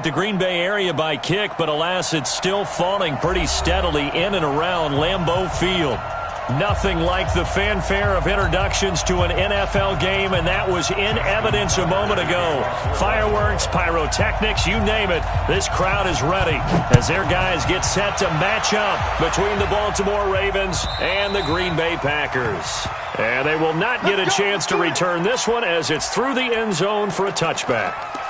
the Green Bay area by kick, but alas, it's still falling pretty steadily in and around Lambeau Field. Nothing like the fanfare of introductions to an NFL game, and that was in evidence a moment ago. Fireworks, pyrotechnics, you name it. This crowd is ready as their guys get set to match up between the Baltimore Ravens and the Green Bay Packers. And they will not get a chance to return this one as it's through the end zone for a touchback.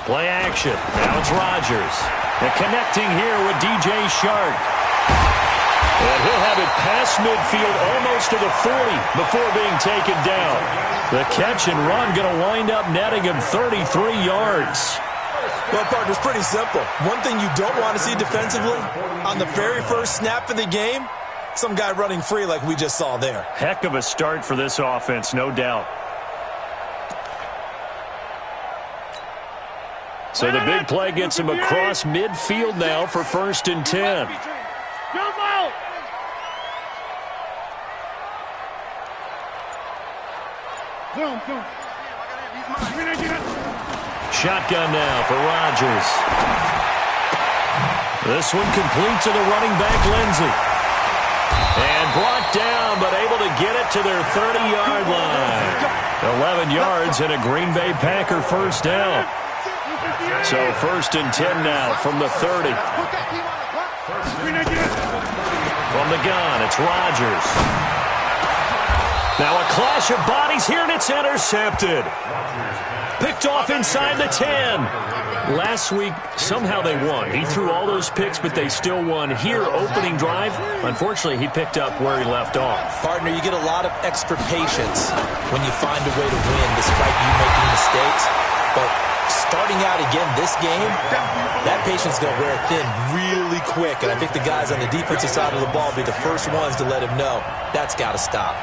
Play action. Now it's Rodgers. And connecting here with DJ Shark. And he'll have it past midfield almost to the 40 before being taken down. The catch and run going to wind up netting him 33 yards. Well, partner, it's pretty simple. One thing you don't want to see defensively, on the very first snap of the game, some guy running free like we just saw there. Heck of a start for this offense, no doubt. So the big play gets him across midfield now for 1st and 10. Shotgun now for Rodgers. This one complete to the running back, Lindsey. And brought down, but able to get it to their 30-yard line. 11 yards and a Green Bay Packer first down. So 1st and 10 now from the 30. From the gun, it's Rodgers. Now a clash of bodies here, and it's intercepted. Picked off inside the 10. Last week, somehow they won. He threw all those picks, but they still won. Here, opening drive, unfortunately, he picked up where he left off. Partner, you get a lot of extra patience when you find a way to win despite you making mistakes. But starting out again this game, that patience is going to wear thin really quick. And I think the guys on the defensive side of the ball will be the first ones to let him know that's got to stop.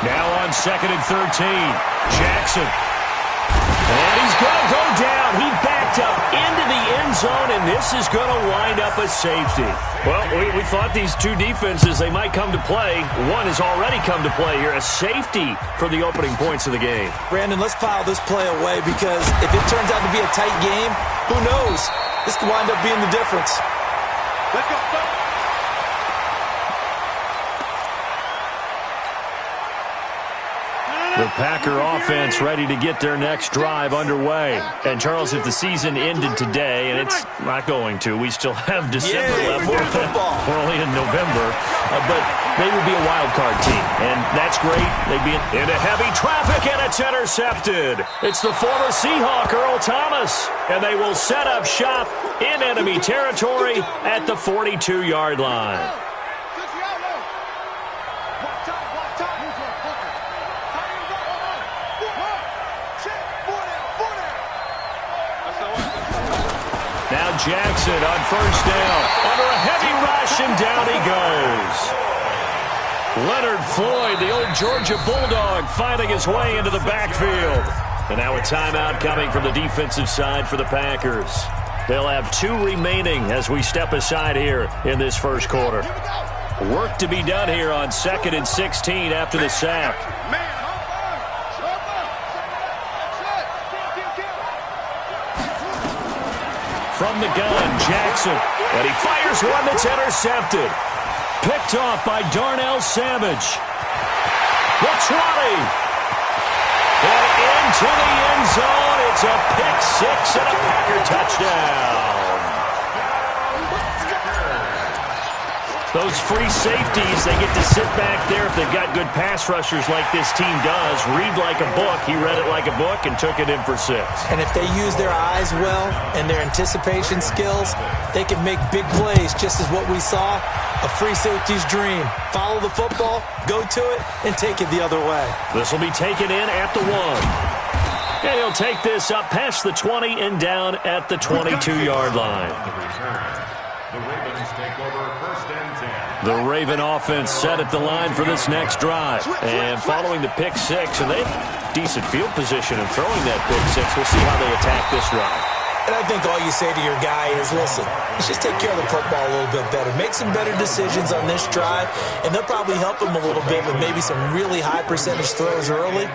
Now on 2nd and 13, Jackson. And he's going to go down. He backed up into the end zone, and this is going to wind up a safety. Well, we thought these two defenses, they might come to play. One has already come to play here, a safety for the opening points of the game. Brandon, let's file this play away because if it turns out to be a tight game, who knows? This could wind up being the difference. Let's go. The Packer offense ready to get their next drive underway. And, Charles, if the season ended today, and it's not going to, we still have December left. We're only in November. But they would be a wild card team, and that's great. They'd be into heavy traffic, and it's intercepted. It's the former Seahawk, Earl Thomas, and they will set up shop in enemy territory at the 42-yard line. Now Jackson on 1st down. Under a heavy rush, and down he goes. Leonard Floyd, the old Georgia Bulldog, finding his way into the backfield. And now a timeout coming from the defensive side for the Packers. They'll have 2 remaining as we step aside here in this first quarter. Work to be done here on 2nd and 16 after the sack. From the gun, Jackson. And he fires one that's intercepted. Picked off by Darnell Savage. The 20. And into the end zone. It's a pick-6 and a Packer touchdown. Those free safeties, they get to sit back there if they've got good pass rushers like this team does. Read like a book. He read it like a book and took it in for 6. And if they use their eyes well and their anticipation skills, they can make big plays, just as what we saw. A free safety's dream. Follow the football, go to it, and take it the other way. This will be taken in at the 1. And he'll take this up past the 20 and down at the 22-yard line. The Ravens take over first and 10. The Raven offense set at the line for this next drive. And following the pick six, and they have decent field position in throwing that pick six. We'll see how they attack this run. And I think all you say to your guy is, listen, let's just take care of the football a little bit better. Make some better decisions on this drive, and they'll probably help him a little bit with maybe some really high percentage throws early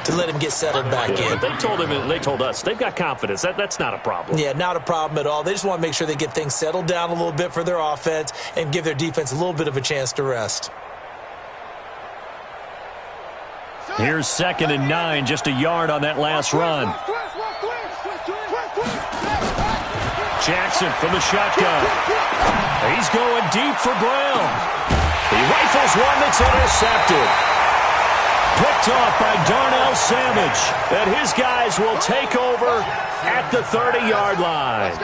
to let him get settled back in. But they told him, and they told us, they've got confidence. That's not a problem. Yeah, not a problem at all. They just want to make sure they get things settled down a little bit for their offense and give their defense a little bit of a chance to rest. Here's 2nd and 9, just a yard on that last run. Jackson from the shotgun. He's going deep for Brown. He rifles one that's intercepted. Picked off by Darnell Savage. And his guys will take over at the 30-yard line.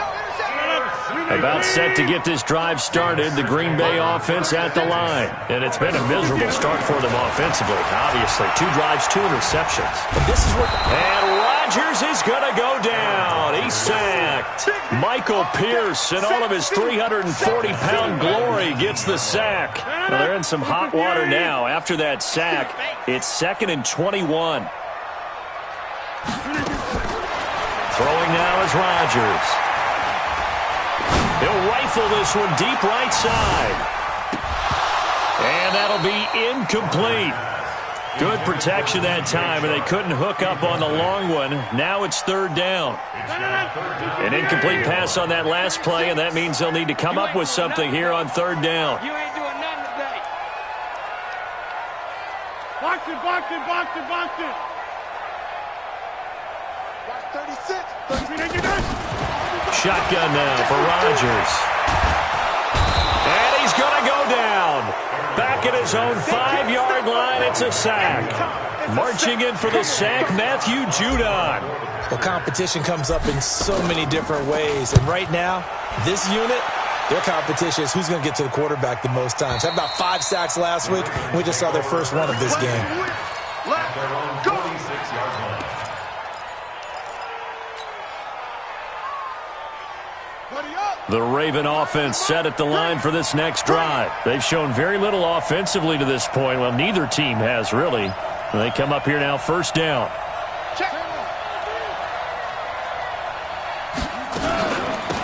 About set to get this drive started, the Green Bay offense at the line. And it's been a miserable start for them offensively, obviously. 2 drives, 2 interceptions. And Rodgers is going to go down. He's sacked. Michael Pierce, in all of his 340-pound glory, gets the sack. Well, they're in some hot water now. After that sack, it's 2nd and 21. Throwing now is Rodgers. He'll rifle this one deep right side. And that'll be incomplete. Good protection that time, and they couldn't hook up on the long one. Now it's 3rd down. An incomplete pass on that last play, and that means they'll need to come up with something here on 3rd down. You ain't doing nothing today. Box it, box it, box it, box it. Box 36. 33. Shotgun now for Rodgers. And he's going to go down. Back at his own 5-yard line, it's a sack. Marching in for the sack, Matthew Judon. Well, competition comes up in so many different ways. And right now, this unit, their competition is who's going to get to the quarterback the most times. Had about 5 sacks last week. We just saw their first one of this game. Their own 46-yard line. The Raven offense set at the line for this next drive. They've shown very little offensively to this point. Well, neither team has, really. They come up here now, 1st down.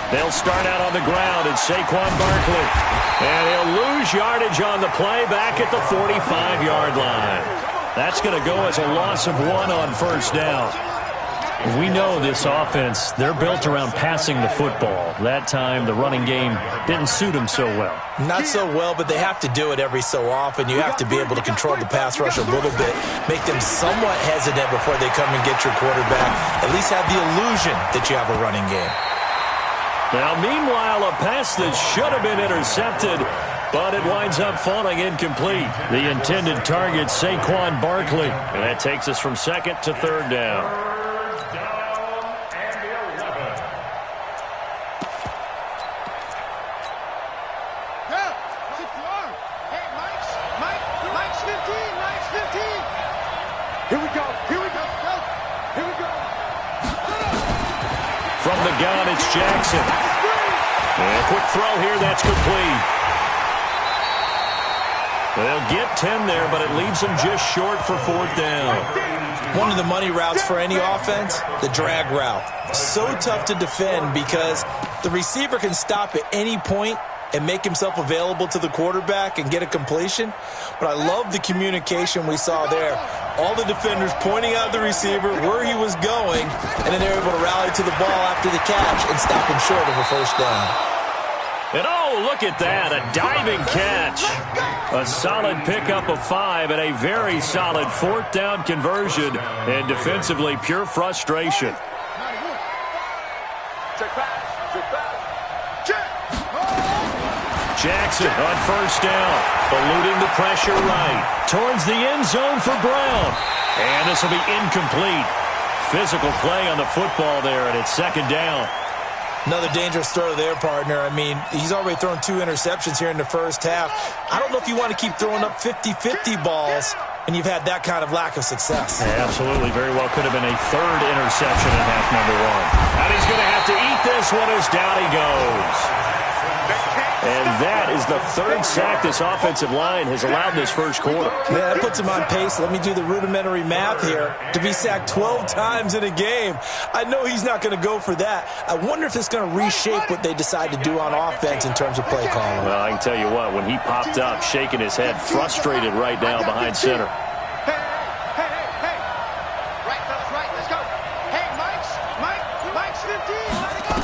They'll start out on the ground, and Saquon Barkley. And he'll lose yardage on the play back at the 45-yard line. That's going to go as a loss of 1 on 1st down. We know this offense, they're built around passing the football. That time, the running game didn't suit them so well. Not so well, but they have to do it every so often. You have to be able to control the pass rush a little bit, make them somewhat hesitant before they come and get your quarterback. At least have the illusion that you have a running game. Now, meanwhile, a pass that should have been intercepted, but it winds up falling incomplete. The intended target, Saquon Barkley. And that takes us from 2nd to 3rd down. From the gun, it's Jackson. And a quick throw here, that's complete. They'll get 10 there, but it leaves them just short for 4th down. One of the money routes for any offense, the drag route. So tough to defend because the receiver can stop at any point and make himself available to the quarterback and get a completion. But I love the communication we saw there. All the defenders pointing out the receiver, where he was going, and then they're able to rally to the ball after the catch and stop him short of a 1st down. And oh, look at that, a diving catch. A solid pickup of 5 and a very solid 4th down conversion. And defensively, pure frustration. Jackson on 1st down, eluding the pressure right. Towards the end zone for Brown. And this will be incomplete. Physical play on the football there, and it's 2nd down. Another dangerous throw there, partner. I mean, he's already thrown 2 interceptions here in the first half. I don't know if you want to keep throwing up 50-50 balls and you've had that kind of lack of success. Yeah, absolutely. Very well could have been a third interception in half number one. And he's going to have to eat this one as down he goes. And that is the third sack this offensive line has allowed in this first quarter. Yeah, that puts him on pace. Let me do the rudimentary math here. To be sacked 12 times in a game, I know he's not going to go for that. I wonder if it's going to reshape what they decide to do on offense in terms of play calling. Well, I can tell you what, when he popped up, shaking his head, frustrated right now behind center. Hey. Right, let's go. Hey, Mike's 15. Let it go.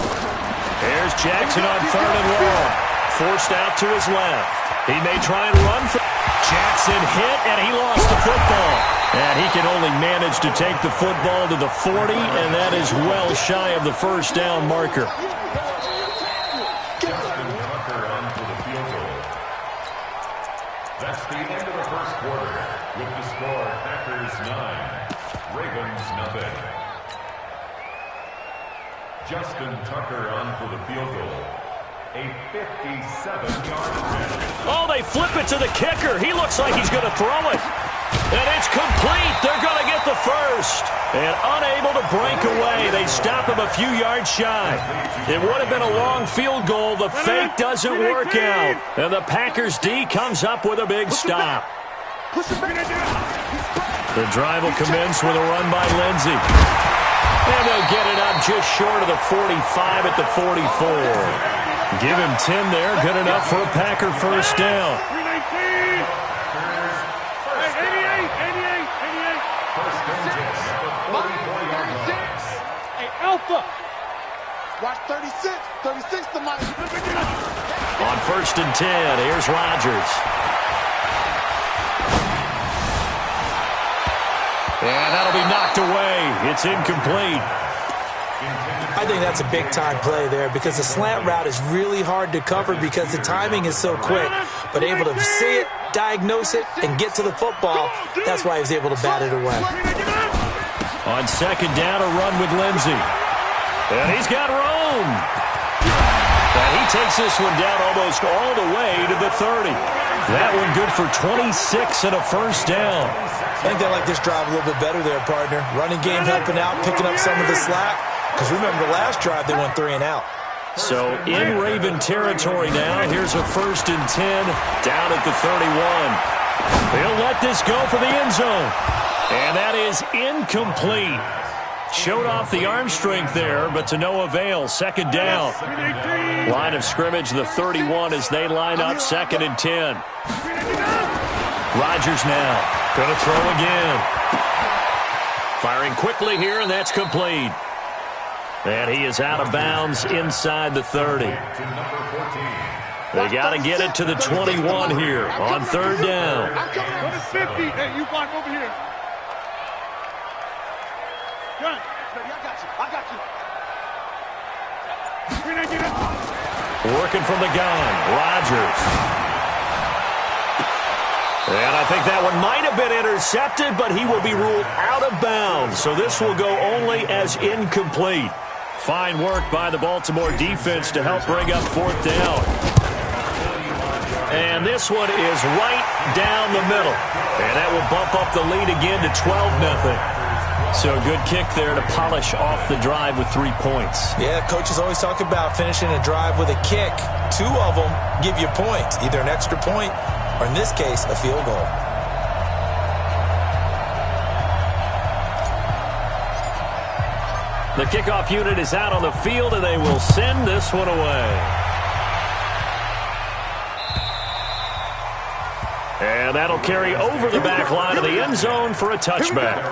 Here's Jackson on third and long. Forced out to his left. He may try and run for Jackson hit, and he lost the football. And he can only manage to take the football to the 40, and that is well shy of the first down marker. That's the end of the first quarter. With the score, Packers 9, Ravens nothing. Justin Tucker on for the field goal. A 57-yard catch. Oh, they flip it to the kicker. He looks like he's going to throw it. And it's complete. They're going to get the first. And unable to break away, they stop him a few yards shy. It would have been a long field goal. The fake doesn't work out. And the Packers D comes up with a big stop. The drive will commence with a run by Lindsey. And they'll get it up just short of the 45 at the 44. Give him 10 there. Good enough for a Packer first down. 319. Hey, Alpha. Watch 36. 36 to Mike. On first and 10, here's Rodgers. And that'll be knocked away. It's incomplete. I think that's a big-time play there because the slant route is really hard to cover because the timing is so quick. But able to see it, diagnose it, and get to the football, that's why he was able to bat it away. On second down, a run with Lindsey. And he's got room. And he takes this one down almost all the way to the 30. That one good for 26 and a first down. I think they like this drive a little bit better there, partner. Running game helping out, picking up some of the slack. Because remember, the last drive, they went 3 and out. So in Raven territory now. Here's a first and 10 down at the 31. He'll let this go for the end zone. And that is incomplete. Showed off the arm strength there, but to no avail. Second down. Line of scrimmage, the 31 as they line up second and 10. Rodgers now. Going to throw again. Firing quickly here, and that's complete. And he is out of bounds inside the 30. They got to get it to the 21 here on third down. I'm coming out. 50. Hey, you block over here. Good. I got you. Working from the gun, Rodgers. And I think that one might have been intercepted, but he will be ruled out of bounds. So this will go only as incomplete. Fine work by the Baltimore defense to help bring up fourth down. And this one is right down the middle. And that will bump up the lead again to 12-0. So a good kick there to polish off the drive with 3 points. Yeah, coaches always talk about finishing a drive with a kick. 2 of them give you points, either an extra point or, in this case, a field goal. The kickoff unit is out on the field, and they will send this one away. And that'll carry over the back line of the end zone for a touchback.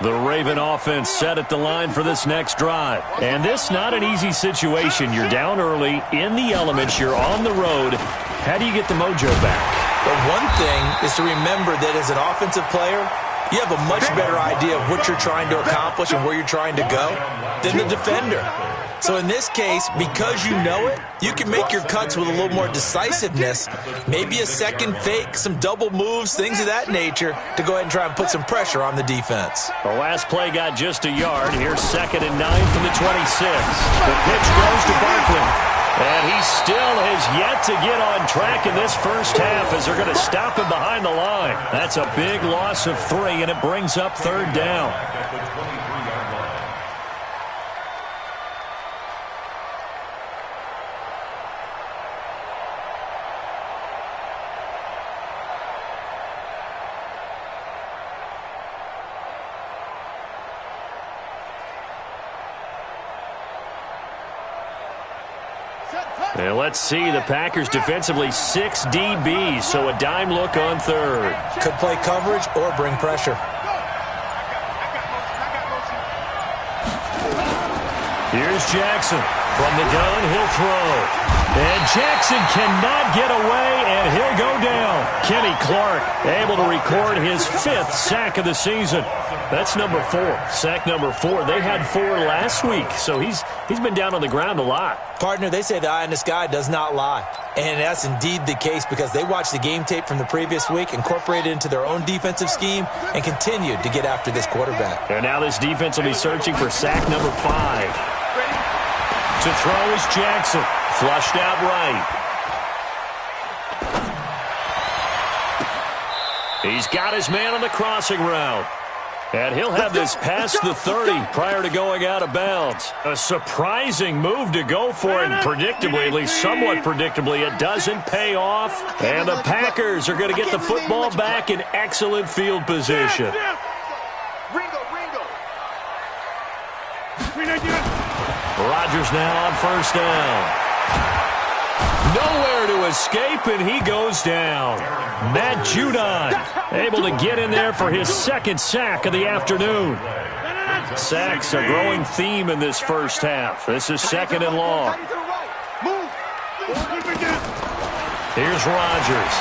The Raven offense set at the line for this next drive. And this not an easy situation. You're down early, in the elements, you're on the road. How do you get the mojo back? But one thing is to remember that as an offensive player, you have a much better idea of what you're trying to accomplish and where you're trying to go than the defender. So in this case, because you know it, you can make your cuts with a little more decisiveness, maybe a second fake, some double moves, things of that nature, to go ahead and try and put some pressure on the defense. The last play got just a yard. Here's 2nd and 9 from the 26. The pitch goes to Barkley. And he still has yet to get on track in this first half as they're going to stop him behind the line. That's a big loss of 3, and it brings up 3rd down. And let's see, the Packers defensively 6 DBs, so a dime look on 3rd. Could play coverage or bring pressure. Here's Jackson. From the gun, he'll throw. And Jackson cannot get away, and he'll go down. Kenny Clark able to record his 5th sack of the season. That's number 4. Sack number 4. They had 4 last week, so he's been down on the ground a lot. Partner, they say the eye in the sky does not lie. And that's indeed the case because they watched the game tape from the previous week, incorporated it into their own defensive scheme, and continued to get after this quarterback. And now this defense will be searching for sack number 5. To throw is Jackson. Flushed out right. He's got his man on the crossing route. And he'll have this past the 30 prior to going out of bounds. A surprising move to go for it, and predictably, at least somewhat predictably, it doesn't pay off. And the Packers are going to get the football back in excellent field position. Rodgers now on 1st down. Nowhere to escape, and he goes down. Matt Judon able to get in there for his 2nd sack of the afternoon. Sacks a growing theme in this first half. This is 2nd and long. Here's Rodgers.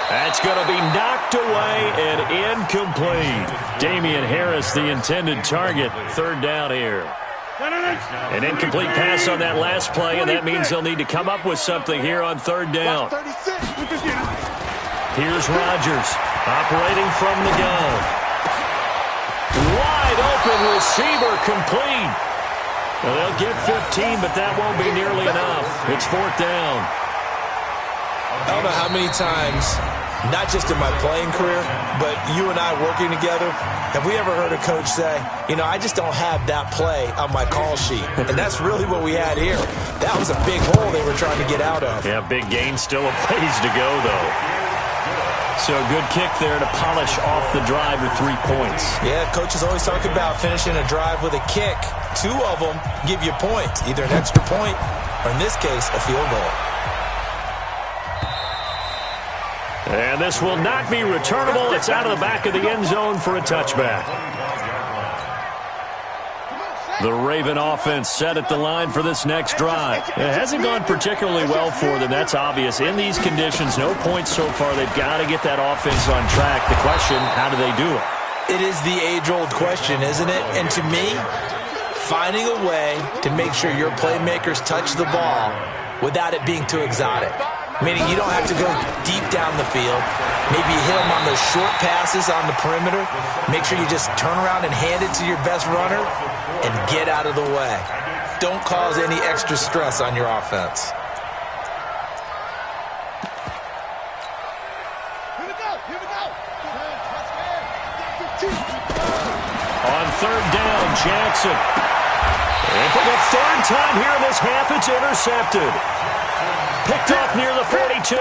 That's going to be knocked away and incomplete. Damian Harris, the intended target. 3rd down here. An incomplete pass on that last play, and that means they'll need to come up with something here on 3rd down. Here's Rodgers operating from the gun. Wide open receiver complete. Well, they'll get 15, but that won't be nearly enough. It's 4th down. I don't know how many times, not just in my playing career, but you and I working together, have we ever heard a coach say, you know, I just don't have that play on my call sheet. And that's really what we had here. That was a big hole they were trying to get out of. Yeah, big gain, still a ways to go, though. So a good kick there to polish off the drive with 3 points. Yeah, coaches always talk about finishing a drive with a kick. 2 of them give you points, either an extra point or, in this case, a field goal. And this will not be returnable. It's out of the back of the end zone for a touchback. The Raven offense set at the line for this next drive. It hasn't gone particularly well for them. That's obvious. In these conditions, no points so far. They've got to get that offense on track. The question, how do they do it? It is the age-old question, isn't it? And to me, finding a way to make sure your playmakers touch the ball without it being too exotic. Meaning you don't have to go deep down the field. Maybe you hit them on those short passes on the perimeter. Make sure you just turn around and hand it to your best runner and get out of the way. Don't cause any extra stress on your offense. On 3rd down, Jackson. And for the 3rd time here in this half, it's intercepted. Picked off near the 42.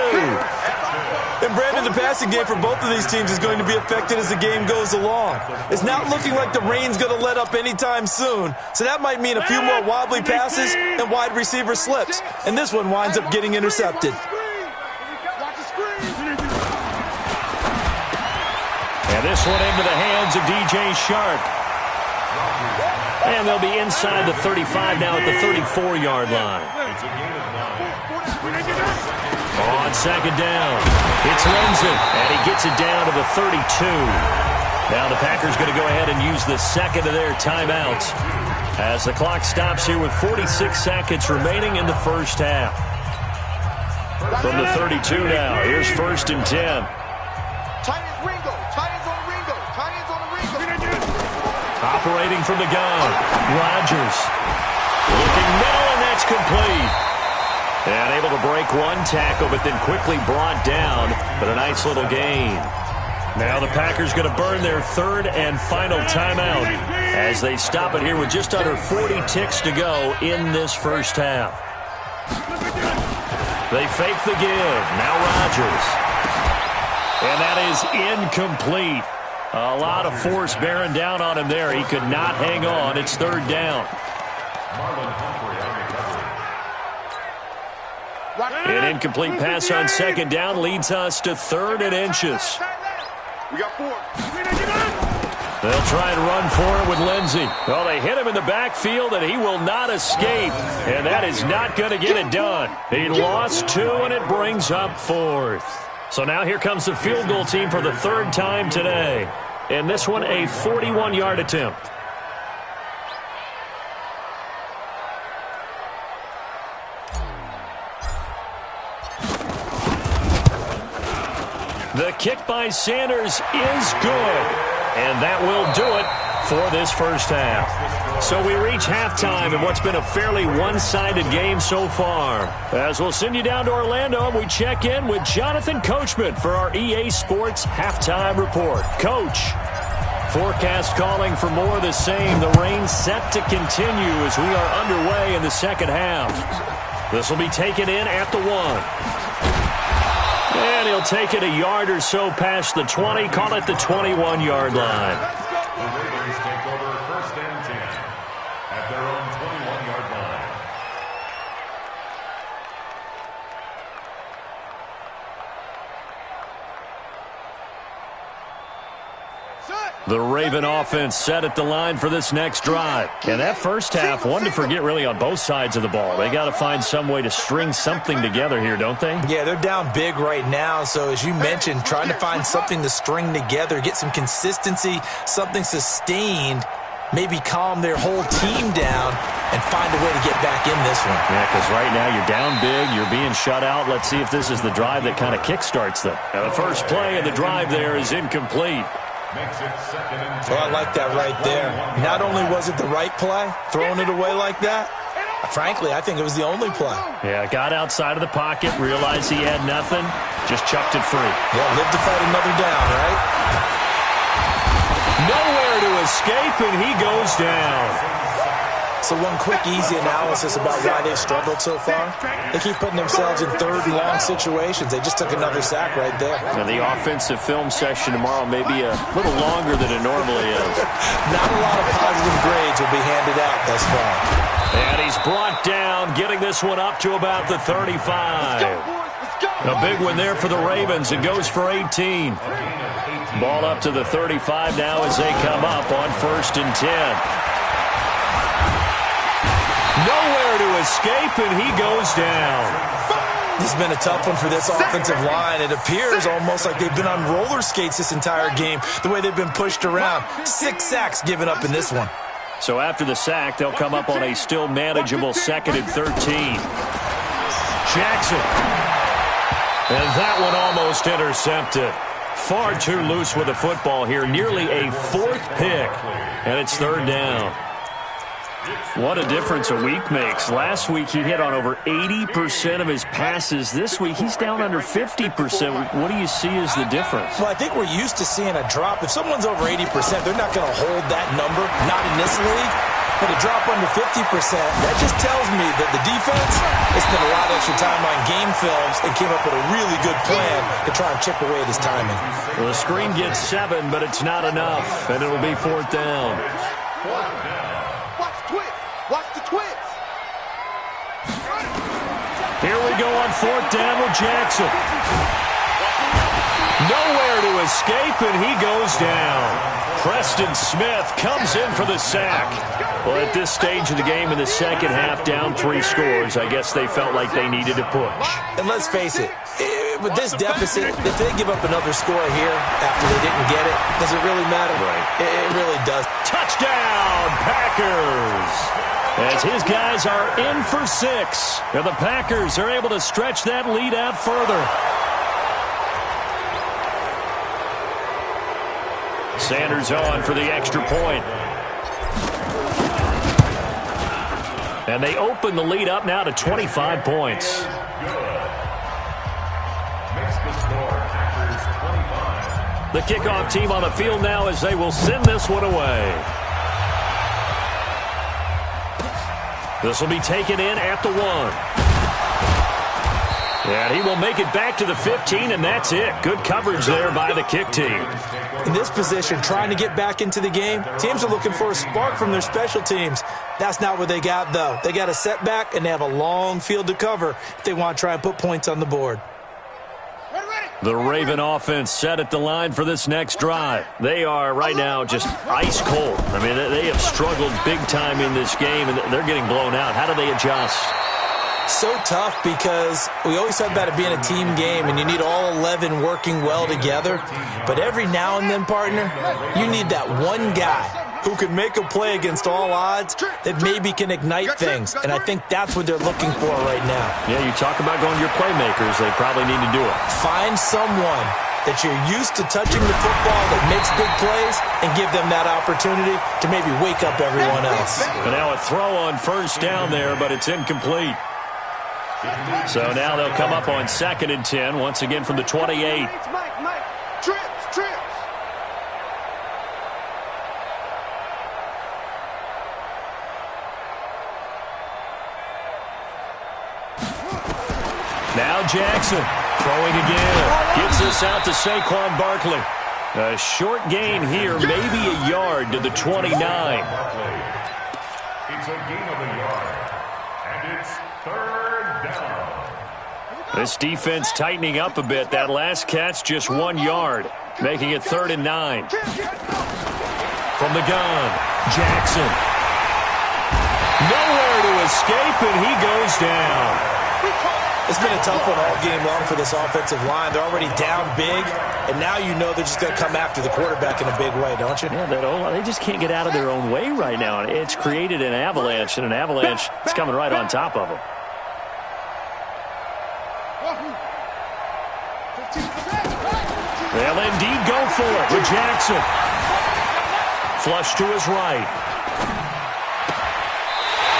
And Brandon, the passing game for both of these teams is going to be affected as the game goes along. It's not looking like the rain's going to let up anytime soon, so that might mean a few more wobbly passes and wide receiver slips. And this one winds up getting intercepted. And this one into the hands of DJ Shark. And they'll be inside the 35 now at the 34-yard line. On 2nd down, it's Lenzen, and he gets it down to the 32. Now the Packers going to go ahead and use the second of their timeouts as the clock stops here with 46 seconds remaining in the first half. From the 32 now, here's 1st and 10. Tight ends Ringo. Tight ends on Ringo. Tight ends on the Ringo. Operating from the gun, Rodgers. Looking middle, and that's complete. And able to break one tackle, but then quickly brought down. But a nice little gain. Now the Packers going to burn their 3rd and final timeout as they stop it here with just under 40 ticks to go in this first half. They fake the give. Now Rodgers. And that is incomplete. A lot of force bearing down on him there. He could not hang on. It's 3rd down. An incomplete pass on 2nd down leads us to 3rd and inches. We got 4. They'll try and run for it with Lindsey. Well, they hit him in the backfield, and he will not escape. And that is not going to get it done. He lost 2, and it brings up 4th. So now here comes the field goal team for the 3rd time today. And this one, a 41-yard attempt. The kick by Sanders is good. And that will do it for this first half. So we reach halftime in what's been a fairly one-sided game so far. As we'll send you down to Orlando, and we check in with Jonathan Coachman for our EA Sports Halftime Report. Coach, forecast calling for more of the same. The rain set to continue as we are underway in the second half. This will be taken in at the 1. And he'll take it a yard or so past the 20, call it the 21-yard line. The Ravens take over 1st and 10 at their own 21-yard line. The Raven offense set at the line for this next drive. And that first half, one to forget really on both sides of the ball. They got to find some way to string something together here, don't they? Yeah, they're down big right now. So as you mentioned, trying to find something to string together, get some consistency, something sustained, maybe calm their whole team down and find a way to get back in this one. Yeah, because right now you're down big, you're being shut out. Let's see if this is the drive that kind of kickstarts them. Now, the first play of the drive there is incomplete. Makes it 2nd and 10. Well, I like that right there. Not only was it the right play, throwing it away like that, frankly, I think it was the only play. Yeah, got outside of the pocket, realized he had nothing, just chucked it free. Yeah, live to fight another down, right? Nowhere to escape, and he goes down. So one quick, easy analysis about why they've struggled so far. They keep putting themselves in 3rd and long situations. They just took another sack right there. Now, the offensive film session tomorrow may be a little longer than it normally is. Not a lot of positive grades will be handed out thus far. And he's brought down, getting this one up to about the 35. A big one there for the Ravens. It goes for 18. Ball up to the 35 now as they come up on 1st and 10. Nowhere to escape, and he goes down. This has been a tough one for this offensive line. It appears almost like they've been on roller skates this entire game, the way they've been pushed around. 6 sacks given up in this one. So after the sack, they'll come up on a still manageable 2nd and 13. Jackson. And that one almost intercepted. Far too loose with the football here. Nearly a 4th pick. And it's 3rd down. What a difference a week makes. Last week he hit on over 80% of his passes. This week he's down under 50%. What do you see as the difference? Well, I think we're used to seeing a drop. If someone's over 80%, they're not going to hold that number, not in this league. But a drop under 50%, that just tells me that the defense has spent a lot of extra time on game films and came up with a really good plan to try and chip away at his timing. Well, the screen gets 7, but it's not enough, and it'll be 4th down. Watch the twits. Here we go on 4th down with Jackson. Nowhere to escape, and he goes down. Preston Smith comes in for the sack. Well, at this stage of the game in the second half, down 3 scores, I guess they felt like they needed to push. And let's face it, with this deficit, if they give up another score here after they didn't get it, does it really matter? Right. It really does. Touchdown, Packers! As his guys are in for 6. And the Packers are able to stretch that lead out further. Sanders on for the extra point. And they open the lead up now to 25 points. The kickoff team on the field now as they will send this one away. This will be taken in at the 1. And he will make it back to the 15, and that's it. Good coverage there by the kick team. In this position, trying to get back into the game, teams are looking for a spark from their special teams. That's not what they got, though. They got a setback, and they have a long field to cover if they want to try and put points on the board. The Raven offense set at the line for this next drive. They are right now just ice cold. I mean, they have struggled big time in this game, and they're getting blown out. How do they adjust? So tough because we always talk about it being a team game, and you need all 11 working well together. But every now and then, partner, you need that one guy who can make a play against all odds that maybe can ignite things. And I think that's what they're looking for right now. Yeah, you talk about going to your playmakers. They probably need to do it. Find someone that you're used to touching the football that makes big plays and give them that opportunity to maybe wake up everyone else. And now a throw on first down there, but it's incomplete. So now they'll come up on 2nd and 10, once again from the 28. Trips. Now Jackson throwing again. Gets this out to Saquon Barkley. A short gain here, maybe a yard to the 29. It's a gain of a yard, and it's 3rd down. This defense tightening up a bit. That last catch just 1 yard, making it 3rd and 9. From the gun, Jackson. Nowhere to escape, and he goes down. It's been a tough one all game long for this offensive line. They're already down big, and now you know they're just going to come after the quarterback in a big way, don't you? Yeah, they just can't get out of their own way right now. It's created an avalanche, and an avalanche is coming right on top of them. They'll indeed go for it with Jackson. Flush to his right.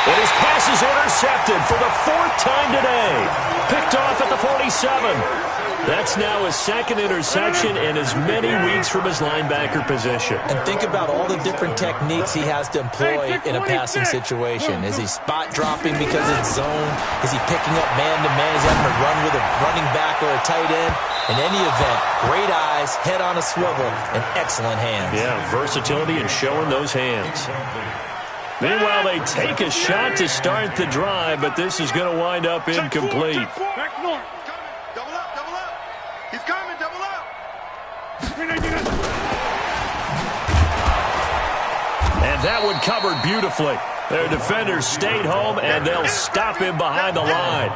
And his pass is intercepted for the 4th time today. Picked off at the 47. That's now his 2nd interception in as many weeks from his linebacker position. And think about all the different techniques he has to employ in a passing situation. Is he spot dropping because it's zone? Is he picking up man-to-man? Is he having to run with a running back or a tight end? In any event, great eyes, head on a swivel, and excellent hands. Yeah, versatility and showing those hands. Meanwhile, they take a shot to start the drive, but this is going to wind up incomplete. Back north. Double up. He's coming, double up. And that one covered beautifully. Their defenders stayed home, and they'll stop him behind the line.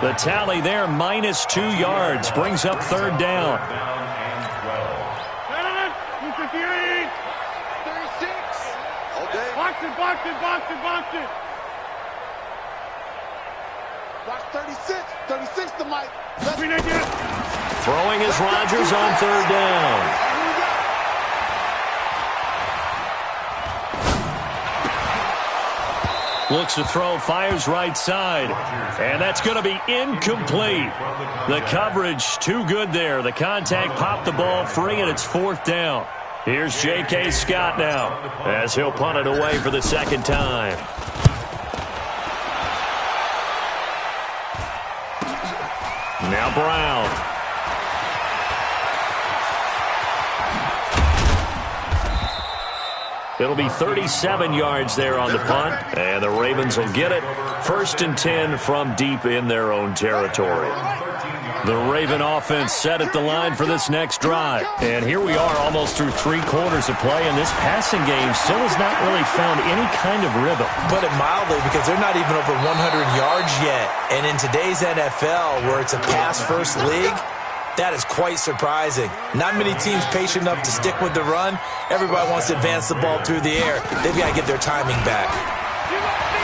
The tally there, -2 yards, brings up 3rd down. Box it. Watch 36 to Mike. Throwing is Rodgers on 3rd down. Looks to throw, fires right side. And that's going to be incomplete. The coverage too good there. The contact popped the ball free, and it's 4th down. Here's J.K. Scott now as he'll punt it away for the 2nd time. Now Brown. It'll be 37 yards there on the punt, and the Ravens will get it. 1st and 10 from deep in their own territory. The Raven offense set at the line for this next drive. And here we are almost through 3 quarters of play, and this passing game still has not really found any kind of rhythm. Put it mildly, because they're not even over 100 yards yet. And in today's NFL, where it's a pass-first league, that is quite surprising. Not many teams patient enough to stick with the run. Everybody wants to advance the ball through the air. They've got to get their timing back.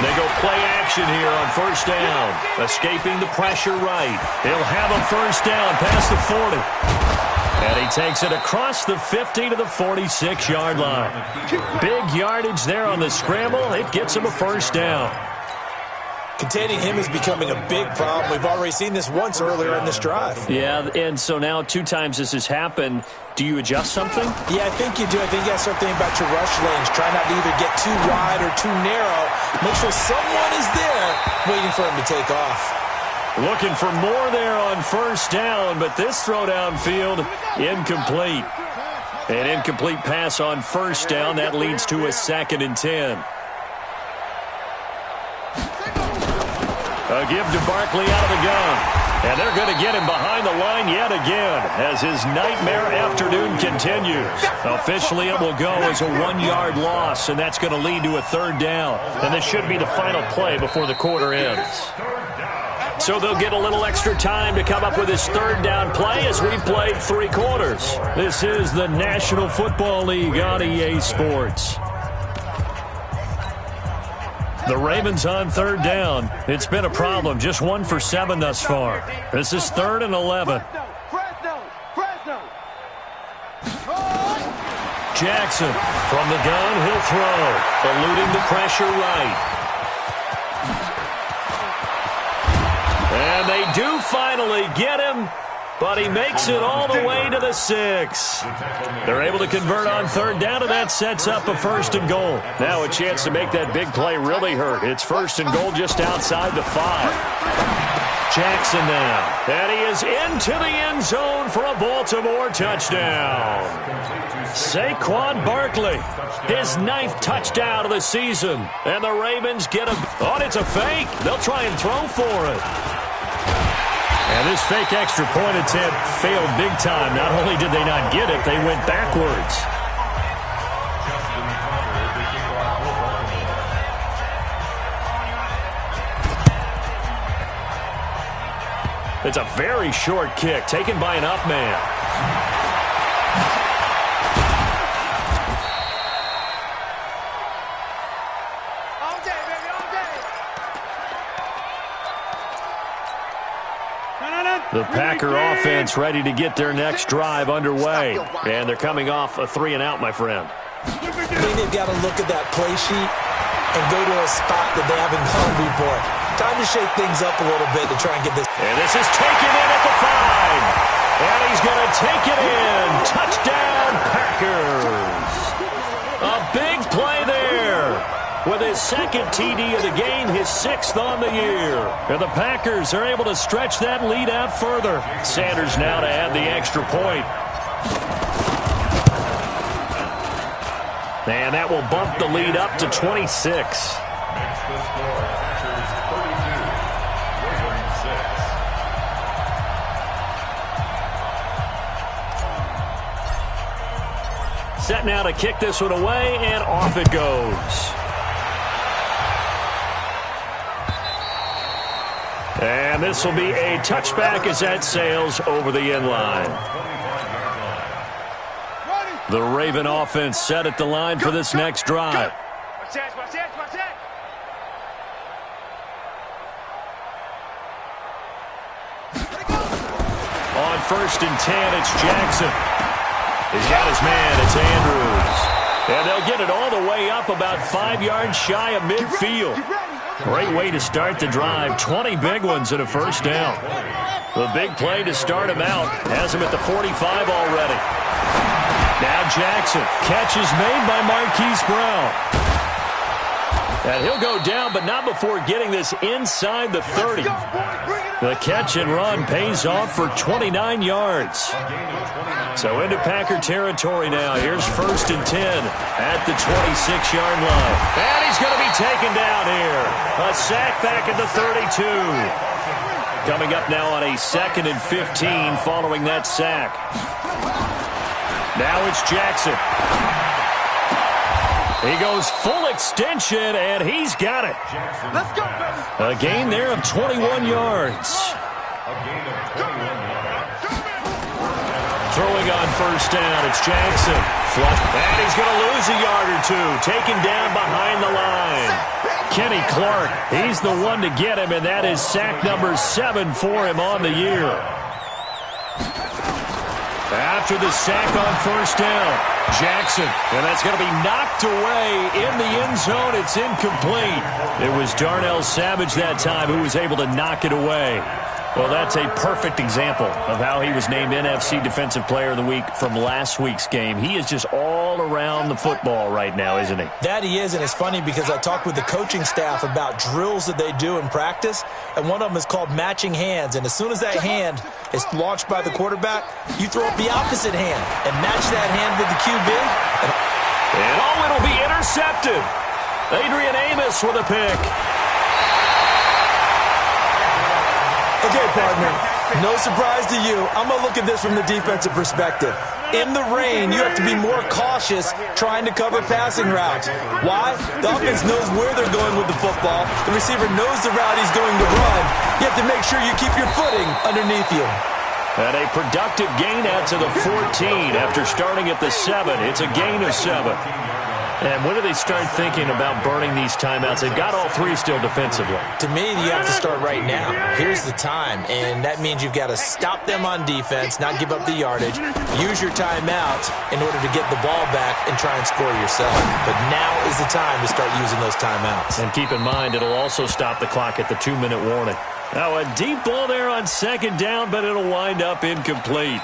They go play action here on first down. Escaping the pressure right. He'll have a first down past the 40. And he takes it across the 50 to the 46-yard line. Big yardage there on the scramble. It gets him a first down. Containing him is becoming a big problem. We've already seen this once earlier in this drive. Yeah, and so now 2 times this has happened. Do you adjust something? Yeah, I think you do. I think you got to start thinking about your rush lanes. Try not to either get too wide or too narrow. Make sure someone is there waiting for him to take off. Looking for more there on first down, but this throw downfield, incomplete. An incomplete pass on first down. That leads to a 2nd and 10. A give to Barkley out of the gun. And they're going to get him behind the line yet again as his nightmare afternoon continues. Officially, it will go as a 1-yard loss, and that's going to lead to a 3rd down. And this should be the final play before the quarter ends. So they'll get a little extra time to come up with his 3rd down play as we've played 3 quarters. This is the National Football League on EA Sports. The Ravens on 3rd down. It's been a problem. Just 1 for 7 thus far. This is 3rd and 11. Jackson from the gun. He'll throw. Eluding the pressure right. And they do finally get him, but he makes it all the way to the 6. They're able to convert on 3rd down, and that sets up a 1st and goal. Now a chance to make that big play really hurt. It's 1st and goal just outside the 5. Jackson now. And he is into the end zone for a Baltimore touchdown. Saquon Barkley, his 9th touchdown of the season. And the Ravens get him. Oh, it's a fake. They'll try and throw for it. And this fake extra point attempt failed big time. Not only did they not get it, they went backwards. It's a very short kick taken by an up man. The Packer offense ready to get their next drive underway. And they're coming off a 3-and-out, my friend. I think they've got to look at that play sheet and go to a spot that they haven't gone before. Time to shake things up a little bit to try and get this. And this is taken in at the 5. And he's going to take it in. Touchdown, Packers. A big play there. With his 2nd TD of the game, his 6th on the year. And the Packers are able to stretch that lead out further. Sanders now to add the extra point. And that will bump the lead up to 26. Makes the score Packers 32, Ravens 6. Set now to kick this one away, and off it goes. And this will be a touchback as that sails over the end line. The Raven offense set at the line for this next drive. On 1st and 10, it's Jackson. He's got his man. It's Andrews. And they'll get it all the way up about 5 yards shy of midfield. Great way to start the drive. 20 big ones and a first down. The big play to start him out. Has him at the 45 already. Now Jackson. Catch is made by Marquise Brown. And he'll go down, but not before getting this inside the 30. The catch and run pays off for 29 yards. So into Packer territory now. Here's 1st and 10 at the 26-yard line. And he's going to be taken down here. A sack back at the 32. Coming up now on a 2nd and 15 following that sack. Now it's Jackson. He goes full extension, and he's got it. Let's go. A gain there of 21 yards. Throwing on 1st down, it's Jackson. And he's going to lose a yard or two. Taken down behind the line. Kenny Clark, he's the one to get him, and that is sack number 7 for him on the year. After the sack on 1st down, Jackson, and that's going to be knocked away in the end zone. It's incomplete. It was Darnell Savage that time who was able to knock it away. Well, that's a perfect example of how he was named NFC Defensive Player of the Week from last week's game. He is just all around the football right now, isn't he? That he is, and it's funny because I talked with the coaching staff about drills that they do in practice, and one of them is called matching hands. And as soon as that hand is launched by the quarterback, you throw up the opposite hand and match that hand with the QB. And it'll be intercepted. Adrian Amos with a pick. Okay, partner, no surprise to you. I'm going to look at this from the defensive perspective. In the rain, you have to be more cautious trying to cover passing routes. Why? The offense knows where they're going with the football. The receiver knows the route he's going to run. You have to make sure you keep your footing underneath you. And a productive gain out to the 14 after starting at the 7. It's a gain of 7. And when do they start thinking about burning these timeouts? They've got all 3 still defensively. To me, you have to start right now. Here's the time, and that means you've got to stop them on defense, not give up the yardage, use your timeouts in order to get the ball back and try and score yourself. But now is the time to start using those timeouts. And keep in mind, it'll also stop the clock at the 2-minute warning. Now, a deep ball there on 2nd down, but it'll wind up incomplete.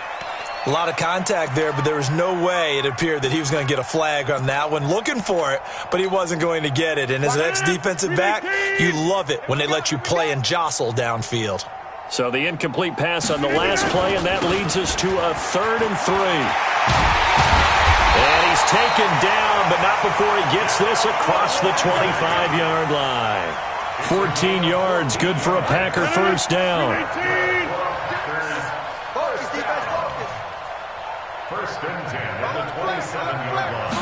A lot of contact there, but there was no way it appeared that he was going to get a flag on that one. Looking for it, but he wasn't going to get it. And as an ex-defensive back, you love it when they let you play and jostle downfield. So the incomplete pass on the last play, and that leads us to a 3rd and 3. And he's taken down, but not before he gets this across the 25-yard line. 14 yards, good for a Packer 1st down. 1st and 10 at the 27-yard line.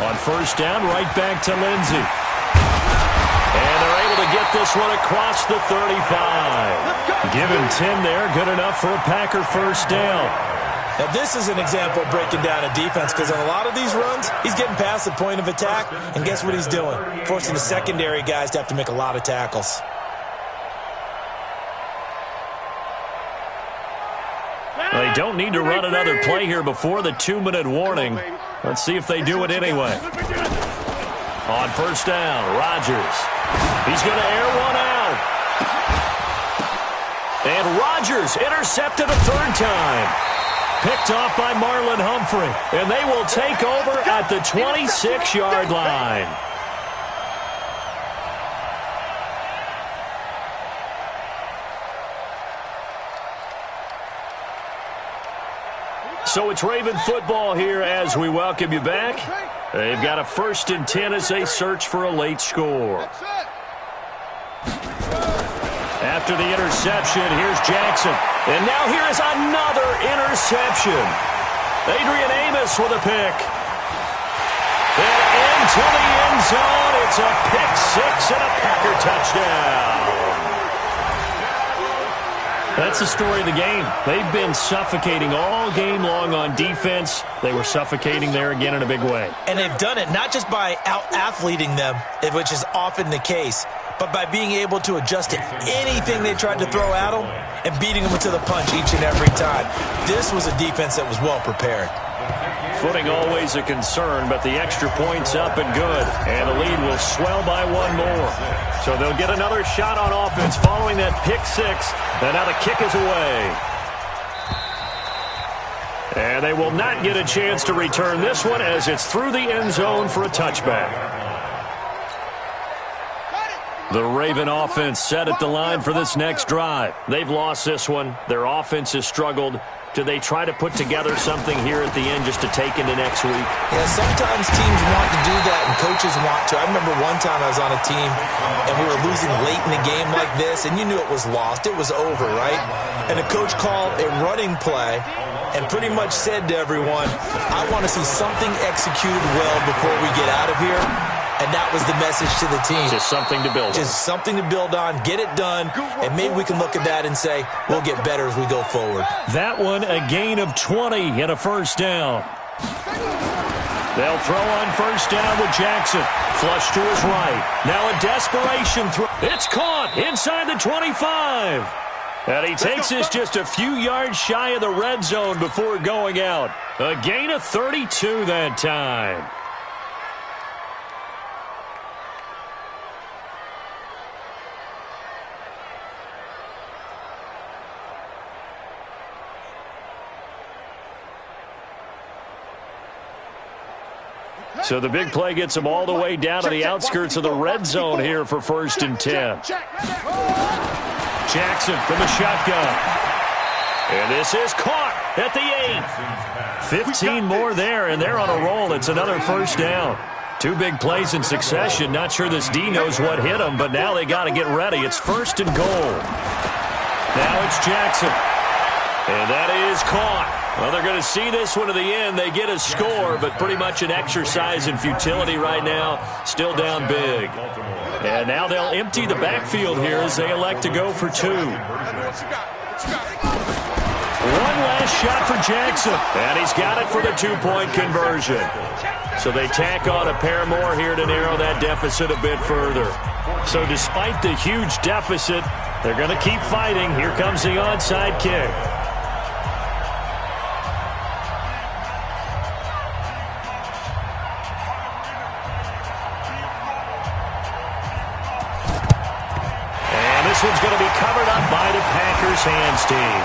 On 1st down, right back to Lindsey. And they're able to get this one across the 35. Given 10 there, good enough for a Packer 1st down. Now, this is an example of breaking down a defense because on a lot of these runs, he's getting past the point of attack, and guess what he's doing? Forcing the secondary guys to have to make a lot of tackles. They don't need to run another play here before the 2-minute warning. Let's see if they do it anyway. On 1st down, Rodgers. He's going to air one out. And Rodgers intercepted a 3rd time. Picked off by Marlon Humphrey. And they will take over at the 26-yard line. So it's Raven football here as we welcome you back. They've got a 1st and 10 as they search for a late score. After the interception, here's Jackson. And now here is another interception. Adrian Amos with a pick. And into the end zone. It's a pick 6 and a Packer touchdown. That's the story of the game. They've been suffocating all game long on defense. They were suffocating there again in a big way. And they've done it not just by out-athleting them, which is often the case, but by being able to adjust to anything they tried to throw at them and beating them to the punch each and every time. This was a defense that was well prepared. Footing always a concern, but the extra point's up and good. And the lead will swell by 1 more. So they'll get another shot on offense following that pick 6. And now the kick is away. And they will not get a chance to return this one as it's through the end zone for a touchback. The Raven offense set at the line for this next drive. They've lost this one. Their offense has struggled. Do they try to put together something here at the end just to take into next week? Yeah, sometimes teams want to do that and coaches want to. I remember one time I was on a team and we were losing late in the game like this, and you knew it was lost. It was over, right? And the coach called a running play and pretty much said to everyone, I want to see something executed well before we get out of here. And that was the message to the team. Just something to build on. Just something to build on, get it done, and maybe we can look at that and say, we'll get better as we go forward. That one, a gain of 20 and a first down. They'll throw on first down with Jackson. Flush to his right. Now a desperation throw. It's caught inside the 25. And he takes this just a few yards shy of the red zone before going out. A gain of 32 that time. So the big play gets him all the way down to the outskirts of the red zone here for 1st and 10. Jackson from the shotgun. And this is caught at the 8. 15 more there, and they're on a roll. It's another first down. 2 big plays in succession. Not sure this D knows what hit him, but now they got to get ready. It's 1st and goal. Now it's Jackson. And that is caught. Well, they're going to see this one to the end. They get a score, but pretty much an exercise in futility right now. Still down big. And now they'll empty the backfield here as they elect to go for 2. One last shot for Jackson. And he's got it for the 2-point conversion. So they tack on a pair more here to narrow that deficit a bit further. So despite the huge deficit, they're going to keep fighting. Here comes the onside kick. This one's going to be covered up by the Packers hands team.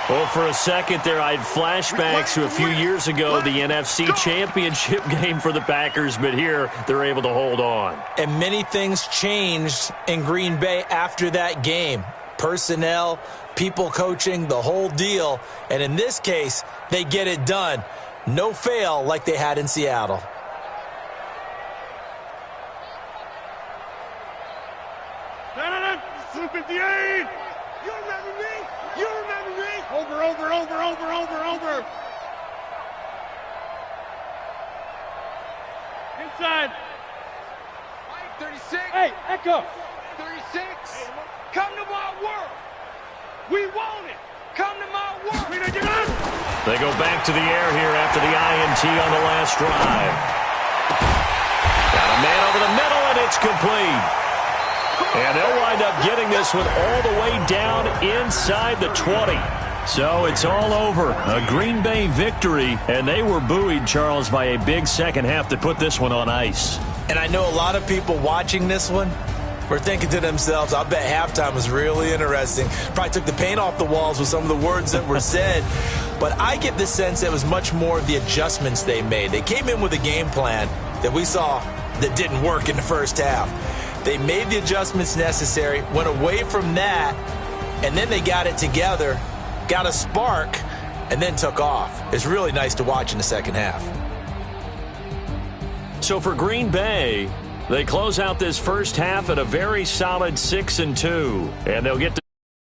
Well, for a second there, I had flashbacks to a few years ago, the NFC Championship game for the Packers, but here they're able to hold on. And many things changed in Green Bay after that game. Personnel, people coaching, the whole deal. And in this case, they get it done. No fail like they had in Seattle. You remember me? You remember me? Over. Inside. 36. Hey, Echo. 36. Come to my world. We want it. Come to my world. They go back to the air here after the INT on the last drive. Got a man over the middle, and it's complete. And they'll wind up getting this one all the way down inside the 20. So it's all over. A Green Bay victory, and they were buoyed, Charles, by a big second half to put this one on ice. And I know a lot of people watching this one were thinking to themselves, I bet halftime was really interesting. Probably took the paint off the walls with some of the words that were said. But I get the sense that it was much more of the adjustments they made. They came in with a game plan that we saw that didn't work in the first half. They made the adjustments necessary, went away from that, and then they got it together, got a spark, and then took off. It's really nice to watch in the second half. So for Green Bay, they close out this first half at a very solid 6-2, and they'll get to